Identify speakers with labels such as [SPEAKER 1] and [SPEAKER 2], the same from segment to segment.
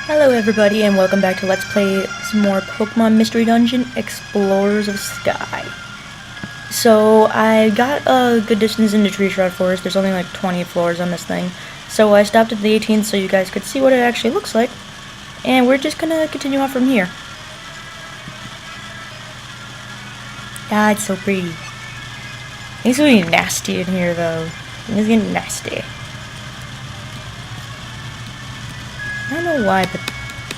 [SPEAKER 1] Hello everybody and welcome back to Let's Play some more Pokemon Mystery Dungeon Explorers of Sky. So I got a good distance into Tree Shroud Forest. There's only like 20 floors on this thing. So I stopped at the 18th so you guys could see what it actually looks like. And we're just gonna continue on from here. Ah, it's so pretty. It's really nasty in here though. It's getting nasty. I don't know why, but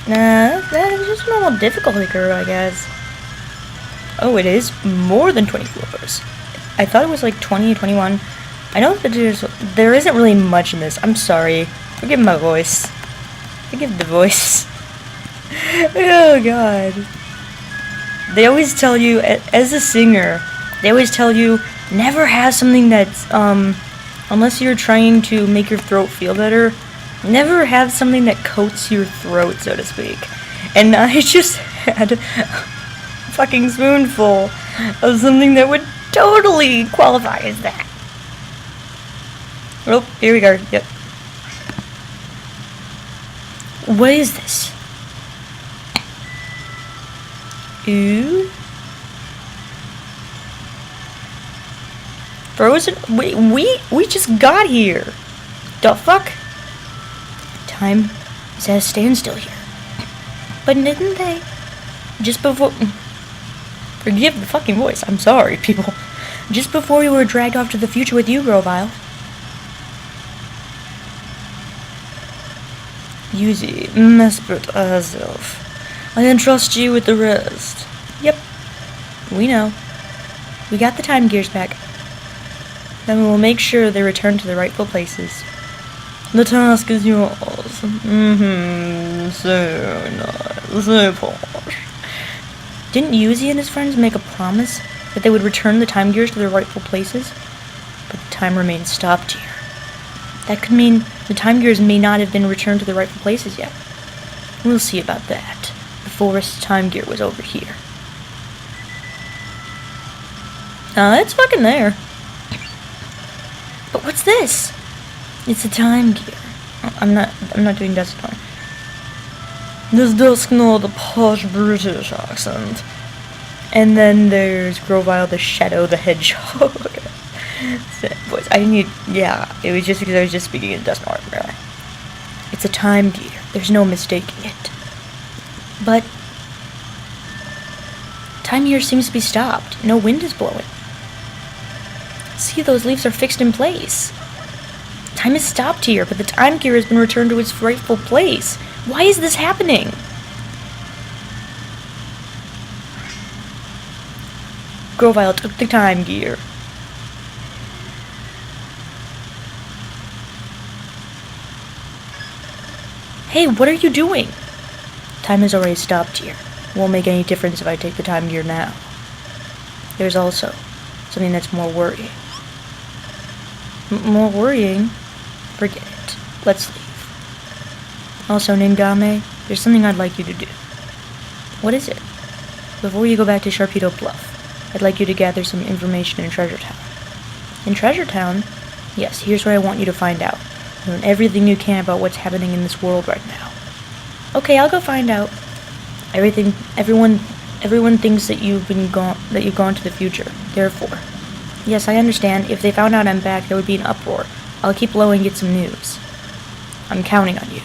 [SPEAKER 1] nah, that is just normal difficulty curve, I guess. Oh, it is more than 20 floors. I thought it was like 20 or 21. I know that there isn't really much in this. I'm sorry. Forgive my voice. Forgive the voice. Oh god. They always tell you, as a singer, they always tell you, never have something that's, unless you're trying to make your throat feel better, never have something that coats your throat, so to speak. And I just had a fucking spoonful of something that would totally qualify as that. Oh, here we go. Yep. What is this? Ooh. Frozen? Wait, we just got here. The fuck? Time is at a standstill here. But didn't they? Just before... Forgive the fucking voice. I'm sorry, people. Just before we were dragged off to the future with you, Grovyle. Yuzi, Mesprit herself. I entrust you with the rest. Yep. We know. We got the time gears back. Then we will make sure they return to the rightful places. The task is yours. So nice, so posh. Didn't Yuzi and his friends make a promise that they would return the time gears to their rightful places? But the time remains stopped here. That could mean the time gears may not have been returned to the rightful places yet. We'll see about that. The forest time gear was over here. It's fucking there. But what's this? It's a time gear. I'm not doing Dusknoir. This Dusknoir, the posh British accent. And then there's Grovyle the Shadow the Hedgehog. Voice. It was just because I was just speaking in Dusknoir. It's a time gear. There's no mistaking it. But time here seems to be stopped. No wind is blowing. See, those leaves are fixed in place. Time is stopped here, but the time gear has been returned to its rightful place. Why is this happening? Grovyle took the time gear. Hey, what are you doing? Time has already stopped here. Won't make any difference if I take the time gear now. There's also something that's more worrying. More worrying? Forget it. Let's leave. Also, Ningame, there's something I'd like you to do. What is it? Before you go back to Sharpedo Bluff, I'd like you to gather some information in Treasure Town. In Treasure Town? Yes, here's what I want you to find out. Learn everything you can about what's happening in this world right now. Okay, I'll go find out. Everyone thinks that you've gone to the future. Therefore, yes, I understand. If they found out I'm back, there would be an uproar. I'll keep low and get some news. I'm counting on you.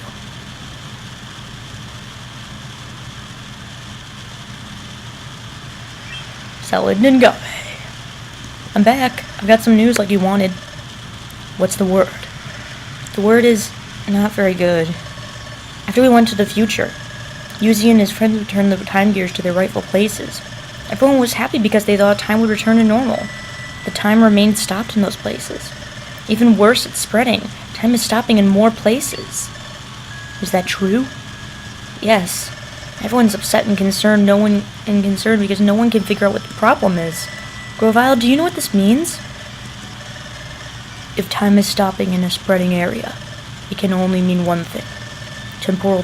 [SPEAKER 1] Solid Ningame. I'm back. I've got some news like you wanted. What's the word? The word is not very good. After we went to the future, Yuzi and his friends returned the time gears to their rightful places. Everyone was happy because they thought time would return to normal. The time remained stopped in those places. Even worse, it's spreading. Time is stopping in more places. Is that true? Yes. Everyone's upset and concerned. Because no one can figure out what the problem is. Grovyle, do you know what this means? If time is stopping in a spreading area, it can only mean one thing. Temporal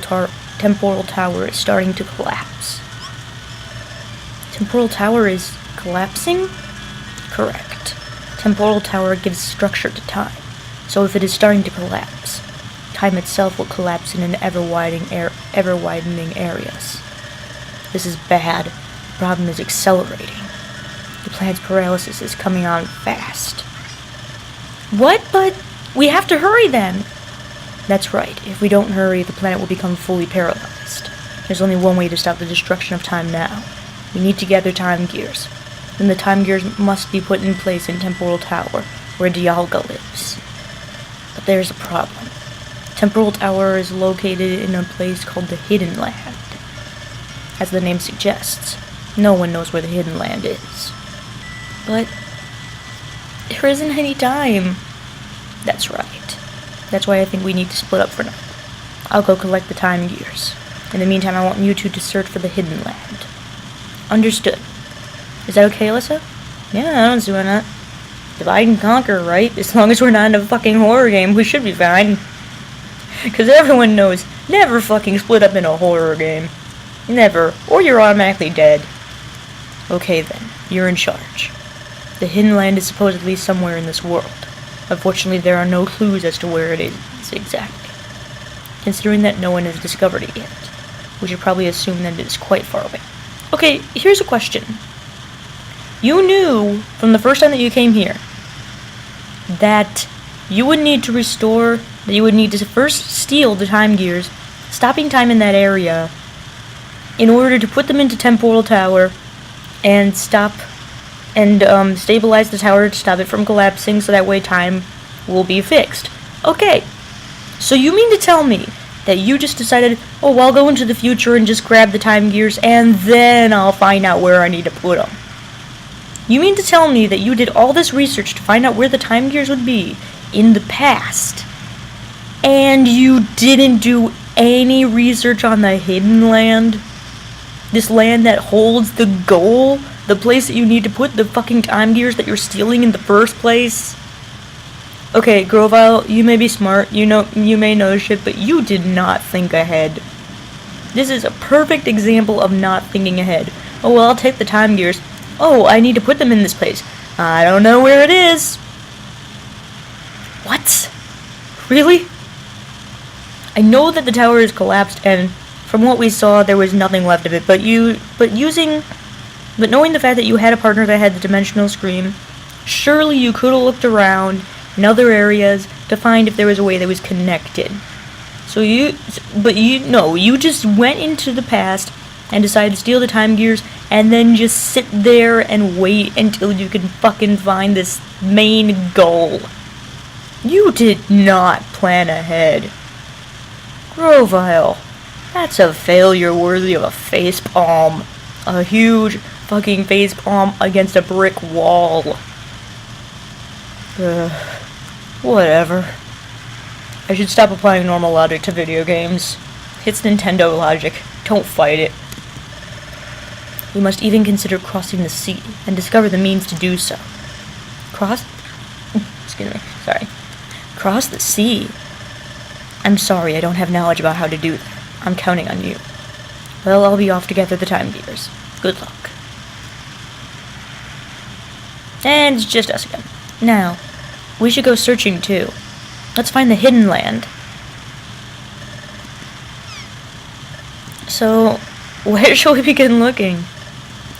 [SPEAKER 1] Tower is starting to collapse. Temporal Tower is collapsing? Correct. Temporal Tower gives structure to time, so if it is starting to collapse, time itself will collapse in an ever-widening areas. This is bad. The problem is accelerating. The planet's paralysis is coming on fast. What? But we have to hurry then. That's right. If we don't hurry, the planet will become fully paralyzed. There's only one way to stop the destruction of time now. We need to gather time gears. Then the time gears must be put in place in Temporal Tower, where Dialga lives. But there's a problem. Temporal Tower is located in a place called the Hidden Land. As the name suggests, no one knows where the Hidden Land is. But there isn't any time. That's right. That's why I think we need to split up for now. I'll go collect the time gears. In the meantime, I want you two to search for the Hidden Land. Understood. Is that okay, Alyssa? Yeah, I don't see why not. Divide and conquer, right? As long as we're not in a fucking horror game, we should be fine. Because everyone knows, never fucking split up in a horror game. Never. Or you're automatically dead. Okay then, you're in charge. The Hidden Land is supposedly somewhere in this world. Unfortunately, there are no clues as to where it is exactly. Considering that no one has discovered it yet, we should probably assume that it is quite far away. Okay, here's a question. You knew from the first time that you came here that you would need to restore, that you would need to first steal the time gears, stopping time in that area, in order to put them into Temporal Tower and stabilize the tower to stop it from collapsing so that way time will be fixed. Okay, so you mean to tell me that you just decided, oh, well, I'll go into the future and just grab the time gears and then I'll find out where I need to put them? You mean to tell me that you did all this research to find out where the time gears would be in the past, and you didn't do any research on the Hidden Land? This land that holds the goal? The place that you need to put the fucking time gears that you're stealing in the first place? Okay, Grovile, you may be smart, you may know shit, but you did not think ahead. This is a perfect example of not thinking ahead. Oh, well, I'll take the time gears. Oh, I need to put them in this place. I don't know where it is. What? Really? I know that the tower is collapsed, and from what we saw, there was nothing left of it, but knowing the fact that you had a partner that had the dimensional screen, surely you could have looked around in other areas to find if there was a way that was connected. You just went into the past and decided to steal the time gears and then just sit there and wait until you can fucking find this main goal. You did not plan ahead. Grovile, that's a failure worthy of a facepalm. A huge fucking facepalm against a brick wall. Whatever. I should stop applying normal logic to video games. It's Nintendo logic. Don't fight it. We must even consider crossing the sea and discover the means to do so. Excuse me, sorry. Cross the sea? I'm sorry, I don't have knowledge about how to do that. I'm counting on you. Well, I'll be off to gather the time gears. Good luck. And it's just us again. Now, we should go searching too. Let's find the Hidden Land. So, where shall we begin looking?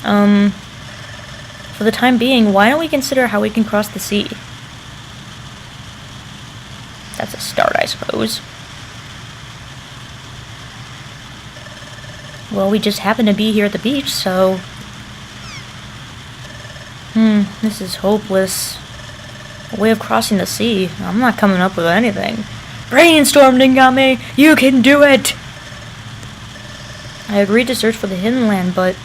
[SPEAKER 1] For the time being, why don't we consider how we can cross the sea? That's a start, I suppose. Well, we just happen to be here at the beach, so... this is hopeless. A way of crossing the sea. I'm not coming up with anything. Brainstorm, Dingame! You can do it! I agreed to search for the Hidden Land, but...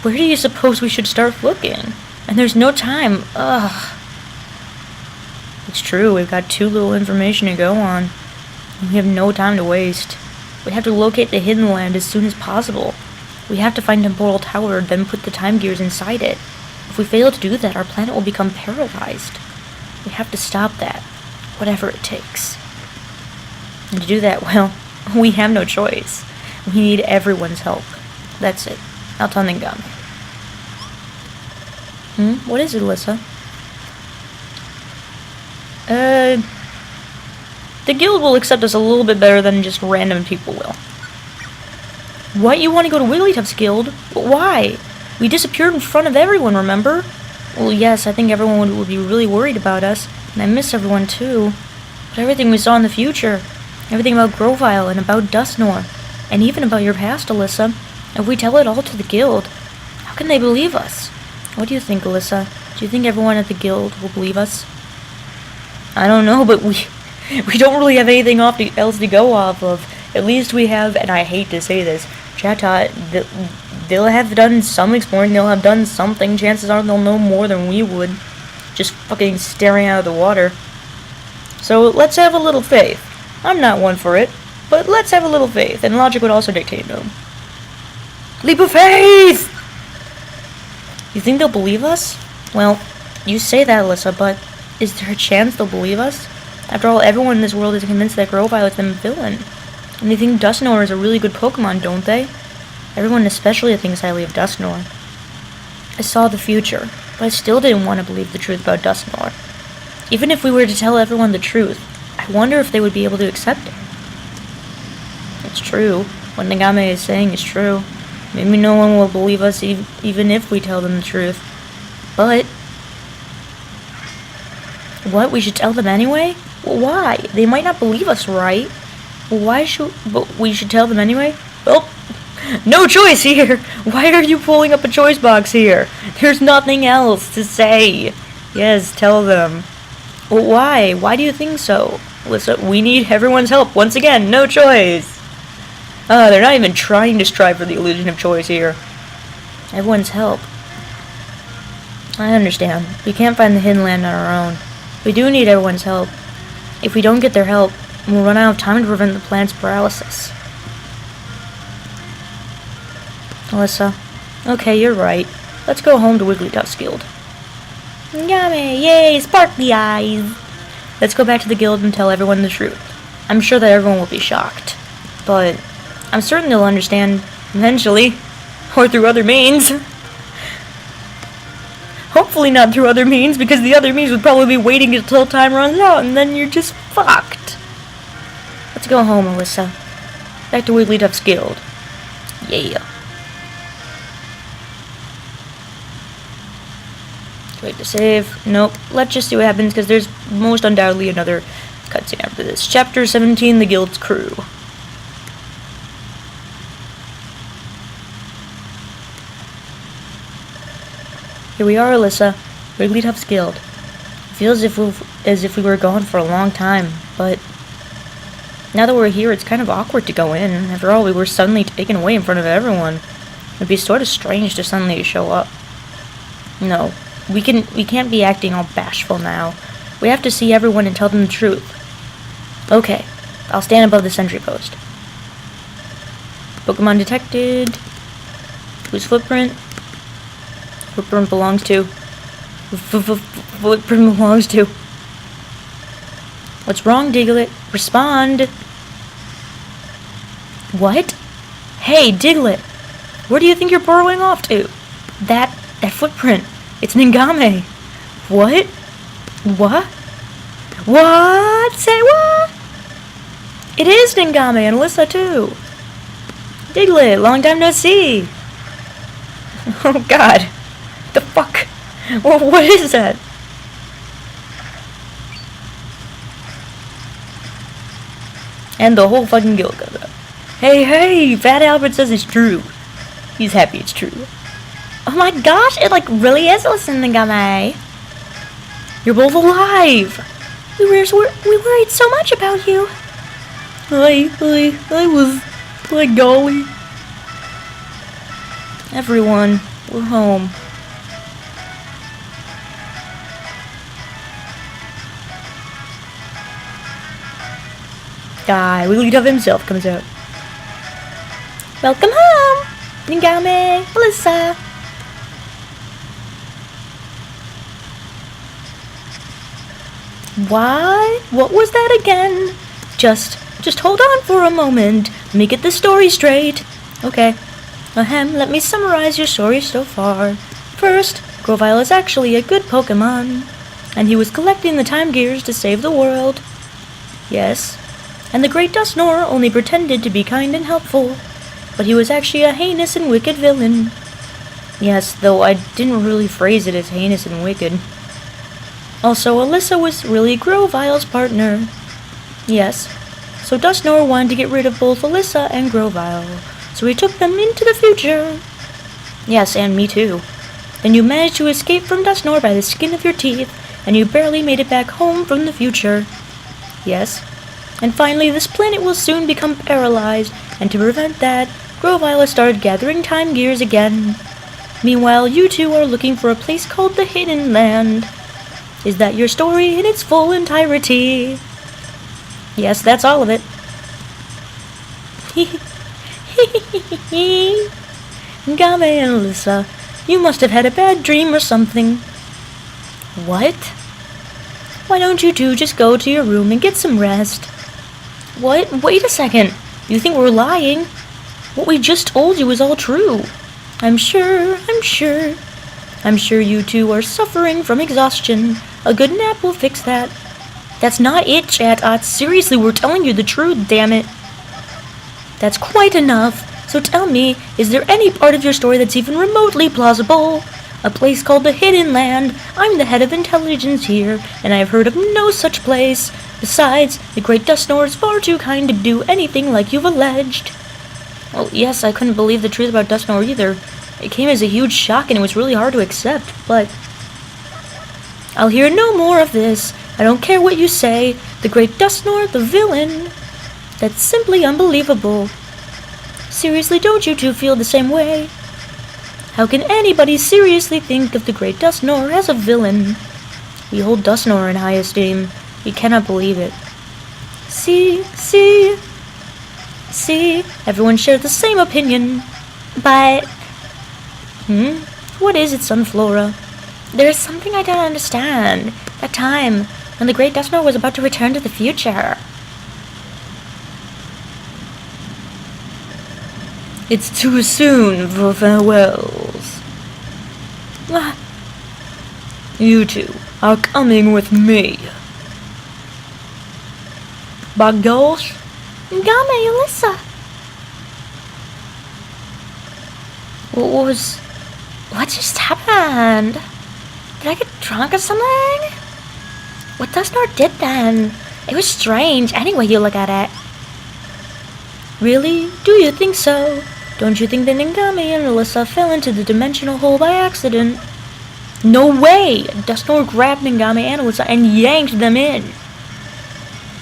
[SPEAKER 1] where do you suppose we should start looking? And there's no time. Ugh. It's true, we've got too little information to go on. We have no time to waste. We have to locate the Hidden Land as soon as possible. We have to find Temporal Tower, then put the time gears inside it. If we fail to do that, our planet will become paralyzed. We have to stop that, whatever it takes. And to do that, well, we have no choice. We need everyone's help. That's it. I'll tell Ningame. What is it, Alyssa? The guild will accept us a little bit better than just random people will. What? You want to go to Wigglytuff's guild? Why? We disappeared in front of everyone, remember? Well, yes, I think everyone would be really worried about us, and I miss everyone too. But everything we saw in the future, everything about Grovyle and about Dustnor, and even about your past, Alyssa, if we tell it all to the guild, how can they believe us? What do you think, Alyssa? Do you think everyone at the guild will believe us? I don't know, but we don't really have anything else to go off of. At least we have, and I hate to say this, Chatot, they'll have done some exploring, they'll have done something. Chances are they'll know more than we would, just fucking staring out of the water. So let's have a little faith. I'm not one for it, but let's have a little faith, and logic would also dictate no. Leap of faith! You think they'll believe us? Well, you say that, Alyssa, but is there a chance they'll believe us? After all, everyone in this world is convinced that Grovyle is the villain. And they think Dustnor is a really good Pokemon, don't they? Everyone especially thinks highly of Dustnor. I saw the future, but I still didn't want to believe the truth about Dustnor. Even if we were to tell everyone the truth, I wonder if they would be able to accept it. It's true. What Nagame is saying is true. Maybe no one will believe us even if we tell them the truth. But... what? We should tell them anyway? Well, why? They might not believe us, right? But we should tell them anyway? Well, no choice here! Why are you pulling up a choice box here? There's nothing else to say. Yes, tell them. Well, why? Why do you think so? Listen, we need everyone's help. Once again, no choice. They're not even trying to strive for the illusion of choice here. Everyone's help. I understand. We can't find the hidden land on our own. We do need everyone's help. If we don't get their help, we'll run out of time to prevent the plant's paralysis. Alyssa. Okay, you're right. Let's go home to Wigglytuff's guild. Yummy! Yay! Sparkly eyes! Let's go back to the guild and tell everyone the truth. I'm sure that everyone will be shocked. But I'm certain they'll understand eventually. Or through other means. Hopefully not through other means, because the other means would probably be waiting until time runs out, and then you're just fucked. Let's go home, Alyssa. Back to Wigglytuff's guild. Yeah. Wait to save. Nope. Let's just see what happens, because there's most undoubtedly another cutscene after this. Chapter 17, The Guild's Crew. Here we are, Alyssa. Wigglytuff's guild. It feels as if we were gone for a long time, but now that we're here, it's kind of awkward to go in. After all, we were suddenly taken away in front of everyone. It'd be sort of strange to suddenly show up. No, we can't be acting all bashful now. We have to see everyone and tell them the truth. Okay, I'll stand above the sentry post. Pokemon detected. Whose footprint? Footprint belongs to. Footprint belongs to. What's wrong, Diglett? Respond. What? Hey, Diglett. Where do you think you're burrowing off to? That footprint. It's Ningame. What? What? What? Say what? It is Ningame and Alyssa too. Diglett, long time no see. Oh God. The fuck? What is that? And the whole fucking guild goes up. Hey, Fat Albert says it's true. He's happy it's true. Oh my gosh, it like really is listening to me. You're both alive. We worried so much about you. I was like golly. Everyone, we're home. Wigglytuff himself comes out. Welcome home, Ningame, Alyssa. Why? What was that again? Just hold on for a moment. Let me get the story straight. Okay. Let me summarize your story so far. First, Grovyle is actually a good Pokemon, and he was collecting the time gears to save the world. Yes. And the great Dust Nor only pretended to be kind and helpful, but he was actually a heinous and wicked villain. Yes, though I didn't really phrase it as heinous and wicked. Also, Alyssa was really Grovile's partner. Yes. So Dust Nor wanted to get rid of both Alyssa and Grovile, so he took them into the future. Yes, and me too. Then you managed to escape from Dust Nor by the skin of your teeth, and you barely made it back home from the future. Yes. And finally, this planet will soon become paralyzed, and to prevent that, Grovile has started gathering time gears again. Meanwhile, you two are looking for a place called the Hidden Land. Is that your story in its full entirety? Yes, that's all of it. Game and Alyssa, you must have had a bad dream or something. What? Why don't you two just go to your room and get some rest? What? Wait a second. You think we're lying? What we just told you is all true. I'm sure you two are suffering from exhaustion. A good nap will fix that. That's not it, chat. Seriously, we're telling you the truth, damn it. That's quite enough. So tell me, is there any part of your story that's even remotely plausible? A place called the Hidden Land. I'm the head of intelligence here, and I have heard of no such place. Besides, the great Dust Nor is far too kind to do anything like you've alleged. Well, yes, I couldn't believe the truth about Dust Nor either. It came as a huge shock and it was really hard to accept, but I'll hear no more of this. I don't care what you say. The great Dust Nor, the villain. That's simply unbelievable. Seriously, don't you two feel the same way? How can anybody seriously think of the great Dust Nor as a villain? We hold Dust Nor in high esteem. We cannot believe it. See, everyone shares the same opinion. But what is it, Sunflora? There's something I don't understand. That time, when the great Dust Nor was about to return to the future. It's too soon for farewells. You two are coming with me. By gosh.
[SPEAKER 2] Game, Alyssa. What just happened? Did I get drunk or something? What Dust Nor did then? It was strange, any way you look at it.
[SPEAKER 1] Really? Do you think so? Don't you think that Ngame and Alyssa fell into the dimensional hole by accident? No way! Dust Nor grabbed Ngame and Alyssa and yanked them in.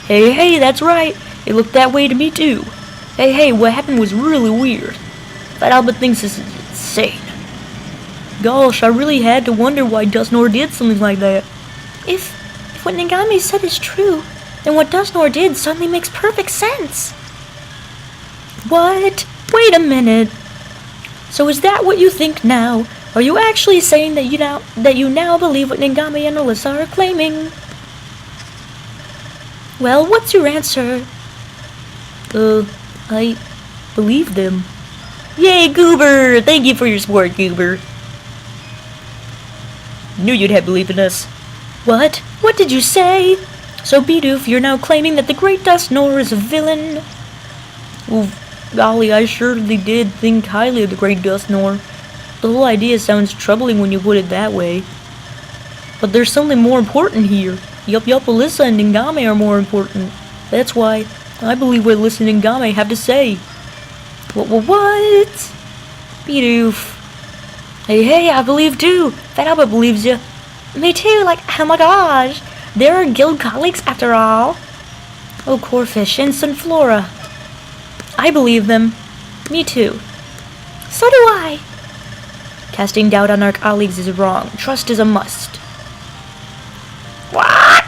[SPEAKER 1] Hey, that's right. It looked that way to me too. Hey, what happened was really weird. That Albert thinks this is insane. Gosh, I really had to wonder why Dust Nor did something like that.
[SPEAKER 2] If what Ngame said is true, then what Dust Nor did suddenly makes perfect sense.
[SPEAKER 1] What? Wait a minute. So is that what you think now? Are you actually saying that you now believe what Ngame and Alyssa are claiming? Well, what's your answer? I believe them. Yay, Goober! Thank you for your support, Goober. Knew you'd have belief in us. What? What did you say? So, Bidoof, you're now claiming that the great Dust Nor is a villain? Well, golly, I surely did think highly of the great Dust Nor. The whole idea sounds troubling when you put it that way. But there's something more important here. Yup, Alyssa and Ngame are more important. That's why I believe what Alyssa and Ngame have to say. What? Bidoof. Hey, I believe too. Fat Albert believes you.
[SPEAKER 2] Me too, oh my gosh. They're our guild colleagues after all.
[SPEAKER 1] Oh, Corfish and Sunflora. I believe them. Me too.
[SPEAKER 2] So do I.
[SPEAKER 1] Casting doubt on our colleagues is wrong. Trust is a must.
[SPEAKER 2] What?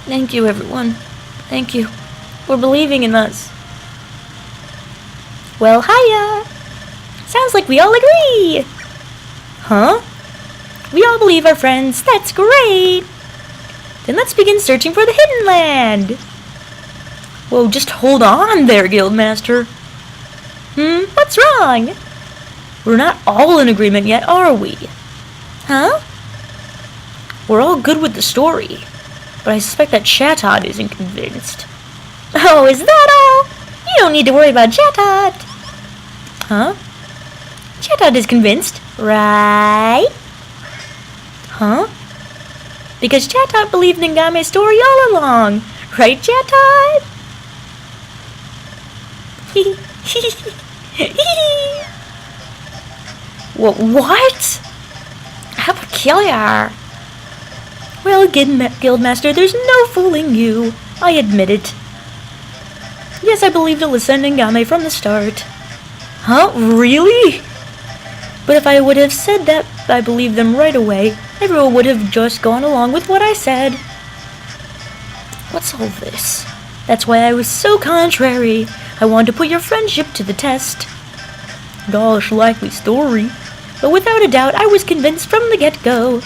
[SPEAKER 1] Thank you, everyone. Thank you for believing in us.
[SPEAKER 2] Well, hiya. Sounds like we all agree.
[SPEAKER 1] Huh?
[SPEAKER 2] We all believe our friends. That's great. Then let's begin searching for the Hidden Land.
[SPEAKER 1] Whoa, just hold on there, Guildmaster.
[SPEAKER 2] What's wrong?
[SPEAKER 1] We're not all in agreement yet, are we?
[SPEAKER 2] Huh?
[SPEAKER 1] We're all good with the story. but I suspect that Chatod isn't convinced.
[SPEAKER 2] Oh, is that all? You don't need to worry about Chatod.
[SPEAKER 1] Huh?
[SPEAKER 2] Chatod is convinced, right?
[SPEAKER 1] Huh?
[SPEAKER 2] Because Chatod believed in Ngame's story all along. Right, Chatod?
[SPEAKER 1] What?
[SPEAKER 2] How peculiar.
[SPEAKER 1] Well, Guildmaster, there's no fooling you. I admit it. Yes, I believed Alyssa and Ngame from the start. Huh? Really? But if I would have said that I believed them right away, everyone would have just gone along with what I said. What's all this? That's why I was so contrary. I wanted to put your friendship to the test. Gosh, likely story. But without a doubt, I was convinced from the get-go.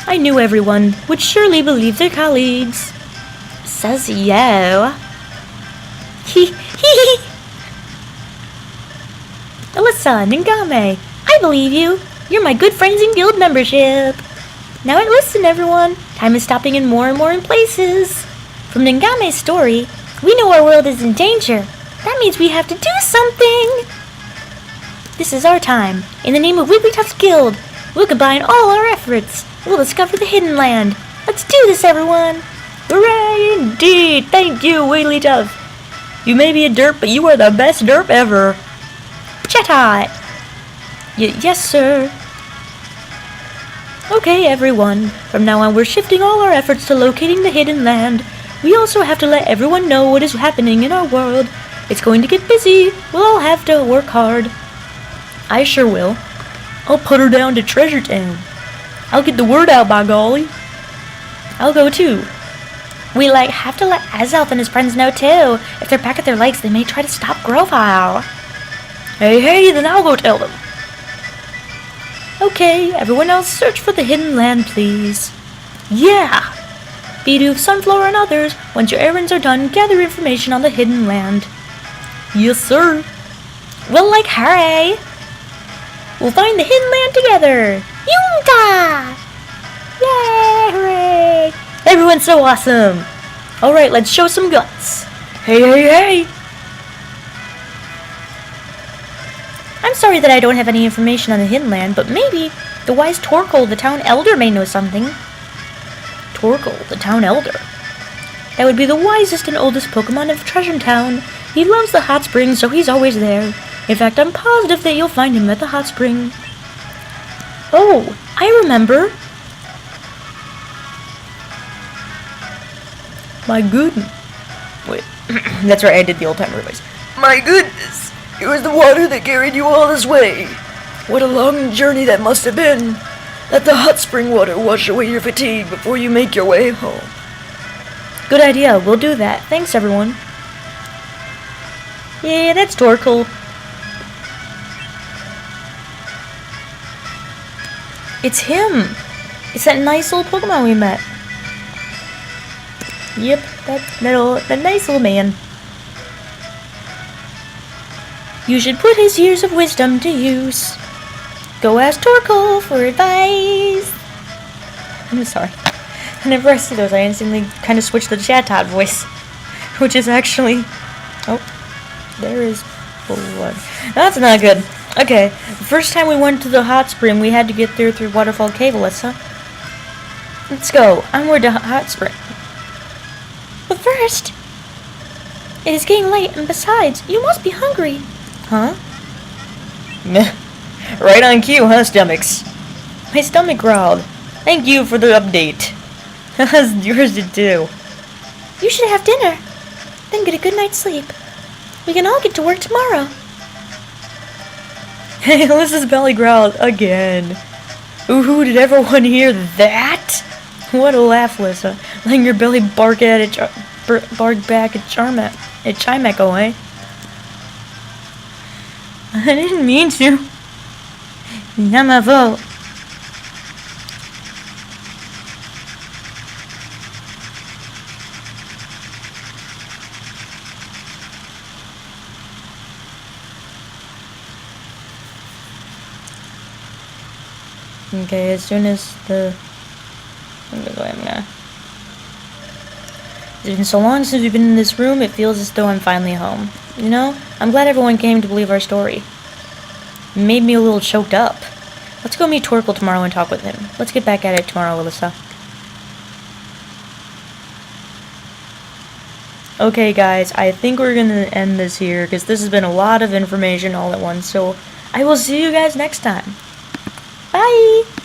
[SPEAKER 1] I knew everyone would surely believe their colleagues.
[SPEAKER 2] Says yo.
[SPEAKER 1] Alyssa and Ngame,
[SPEAKER 2] I believe you. You're my good friends in guild membership. Now listen, everyone. Time is stopping in more and more places. From Ngame's story, we know our world is in danger. That means we have to do something. This is our time. In the name of Wigglytuff's Guild, we'll combine all our efforts. We'll discover the hidden land. Let's do this, everyone.
[SPEAKER 1] Hooray, indeed. Thank you, Wigglytuff. You may be a derp, but you are the best derp ever.
[SPEAKER 2] Chatod.
[SPEAKER 1] Yes, sir. Okay, everyone. From now on, we're shifting all our efforts to locating the hidden land. We also have to let everyone know what is happening in our world. It's going to get busy. We'll all have to work hard. I sure will. I'll put her down to Treasure Town. I'll get the word out, by golly. I'll go too.
[SPEAKER 2] We have to let Azelf and his friends know too. If they're back at their legs, they may try to stop Grovile.
[SPEAKER 1] Hey, then I'll go tell them. Okay, everyone else search for the hidden land, please. Yeah! Bidoof, Sunflower, and others, once your errands are done, gather information on the hidden land. Yes, sir.
[SPEAKER 2] We'll hurry.
[SPEAKER 1] We'll find the hidden land together.
[SPEAKER 2] Yunga!
[SPEAKER 1] Yay, hooray! Everyone's so awesome. Alright, let's show some guts. Hey! I'm sorry that I don't have any information on the hidden land, but maybe the wise Torkoal, the town elder, may know something. Torkoal, the town elder. That would be the wisest and oldest Pokemon of Treasure Town. He loves the hot springs, so he's always there. In fact, I'm positive that you'll find him at the hot spring. Oh, I remember. My goodness. Wait, that's right, I did the old-timer voice. My goodness, it was the water that carried you all this way. What a long journey that must have been. Let the hot spring water wash away your fatigue before you make your way home. Good idea, we'll do that. Thanks, everyone. Yeah, that's Torkoal. It's him! It's that nice old Pokemon we met. Yep, that nice little man. You should put his years of wisdom to use. Go ask Torkoal for advice. I'm sorry. Whenever I see those, I instantly kind of switch to the Chatod voice. Which is actually... Oh, there is blood. That's not good. Okay, the first time we went to the hot spring, we had to get there through Waterfall Cave, Alyssa. Let's go. Onward to hot spring.
[SPEAKER 2] But first, it is getting late, and besides, you must be hungry.
[SPEAKER 1] Huh? Meh. Right on cue, huh, stomachs? My stomach growled. Thank you for the update. Yours did too.
[SPEAKER 2] You should have dinner, then get a good night's sleep. We can all get to work tomorrow.
[SPEAKER 1] Hey, Alyssa's belly growled again. Ooh, did everyone hear that? What a laugh, Alyssa. Letting your belly bark back at Chimecho, eh? I didn't mean to. Not my fault. Okay, as soon as the... I'm gonna It's been so long since we've been in this room, it feels as though I'm finally home. You know, I'm glad everyone came to believe our story. It made me a little choked up. Let's go meet Torkel tomorrow and talk with him. Let's get back at it tomorrow, Alyssa. Okay, guys, I think we're gonna end this here, because this has been a lot of information all at once, so I will see you guys next time. Bye!